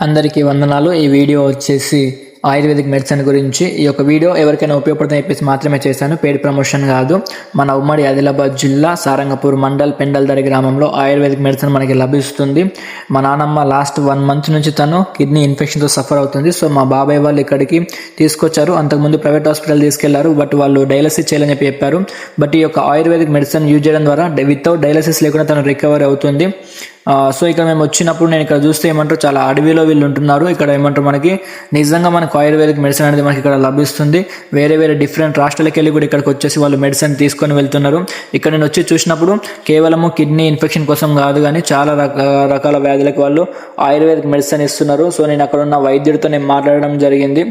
అందరికీ వందనాలు. ఈ వీడియో వచ్చేసి ఆయుర్వేదిక్ మెడిసిన్ గురించి. ఈ యొక్క వీడియో ఎవరికైనా ఉపయోగపడుతుందని చెప్పేసి మాత్రమే చేశాను, పెయిడ్ ప్రమోషన్ కాదు. మన ఉమ్మడి ఆదిలాబాద్ జిల్లా సారంగపూర్ మండల్ పెండల్దరి గ్రామంలో ఆయుర్వేదిక్ మెడిసిన్ మనకి లభిస్తుంది. మా నాన్నమ్మ లాస్ట్ 1 month నుంచి తను కిడ్నీ ఇన్ఫెక్షన్తో సఫర్ అవుతుంది. సో మా బాబాయ్ వాళ్ళు ఇక్కడికి తీసుకొచ్చారు. అంతకుముందు ప్రైవేట్ హాస్పిటల్ తీసుకెళ్లారు, బట్ వాళ్ళు డయాలసిస్ చేయాలని చెప్పారు. బట్ ఈ యొక్క ఆయుర్వేదిక్ మెడిసిన్ యూజ్ చేయడం ద్వారా వితౌట్ డయాలసిస్ లేకుండా తను రికవర్ అవుతుంది. సో ఇక్కడ మేము వచ్చినప్పుడు నేను ఇక్కడ చూస్తే ఏమంటారు, చాలా అడవిలో వీళ్ళు ఉంటున్నారు. ఇక్కడ ఏమంటారు, మనకి నిజంగా మనకు ఆయుర్వేదిక్ మెడిసిన్ అనేది మనకి ఇక్కడ లభిస్తుంది. వేరే వేరే డిఫరెంట్ రాష్ట్రాలకు వెళ్ళి కూడా ఇక్కడికి వచ్చేసి వాళ్ళు మెడిసిన్ తీసుకొని వెళ్తున్నారు. ఇక్కడ నేను వచ్చి చూసినప్పుడు కేవలము కిడ్నీ ఇన్ఫెక్షన్ కోసం కాదు, కానీ చాలా రకాల వ్యాధులకు వాళ్ళు ఆయుర్వేదిక్ మెడిసిన్ ఇస్తున్నారు. సో నేను అక్కడ ఉన్న వైద్యుడితో నేను మాట్లాడడం జరిగింది.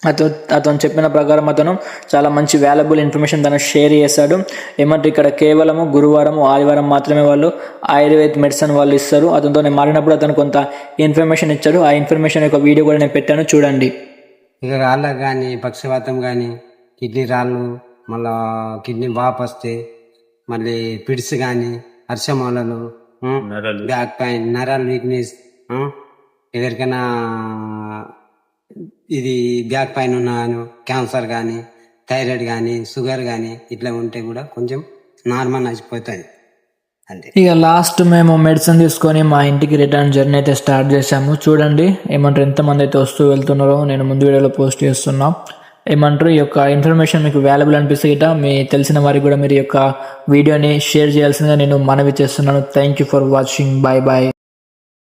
అతను చెప్పిన ప్రకారం అతను చాలా మంచి వాల్యుబుల్ ఇన్ఫర్మేషన్ తను షేర్ చేశాడు. ఏమంటే ఇక్కడ కేవలము గురువారం ఆదివారం మాత్రమే వాళ్ళు ఆయుర్వేద మెడిసిన్ వాళ్ళు ఇస్తారు. అతనితో నేను మాట్లాడినప్పుడు అతను కొంత ఇన్ఫర్మేషన్ ఇచ్చాడు. ఆ ఇన్ఫర్మేషన్ యొక్క వీడియో కూడా నేను పెట్టాను, చూడండి. ఇక రాళ్ళకు కానీ పక్షవాతం కానీ కిడ్నీ రాళ్ళు, మళ్ళా కిడ్నీ వాపు వస్తే, మళ్ళీ పిడిసి కానీ అర్షమాలలు, బ్యాక్ పెయిన్, నరాల వీక్నెస్, ఎవరికైనా ఇది బ్యాక్ పెయిన్ ఉన్నాను, క్యాన్సర్ కానీ థైరాయిడ్ కానీ షుగర్ కానీ ఇట్లా ఉంటే కూడా కొంచెం నార్మల్ అయిపోతుంది అంతే. ఇక లాస్ట్ మేము మెడిసిన్ తీసుకొని మా ఇంటికి రిటర్న్ జర్నీ అయితే స్టార్ట్ చేసాము. చూడండి ఏమంటారు, ఎంతమంది అయితే వస్తూ వెళ్తున్నారో నేను ముందు వీడియోలో పోస్ట్ చేస్తున్నా. ఏమంటారు, ఈ యొక్క ఇన్ఫర్మేషన్ మీకు వాల్యుబుల్ అనిపిస్తే ఇట మీ తెలిసిన వారికి కూడా మీరు ఈ యొక్క వీడియోని షేర్ చేయాల్సిందిగా నేను మనవి చేస్తున్నాను. Thank you for watching. Bye bye.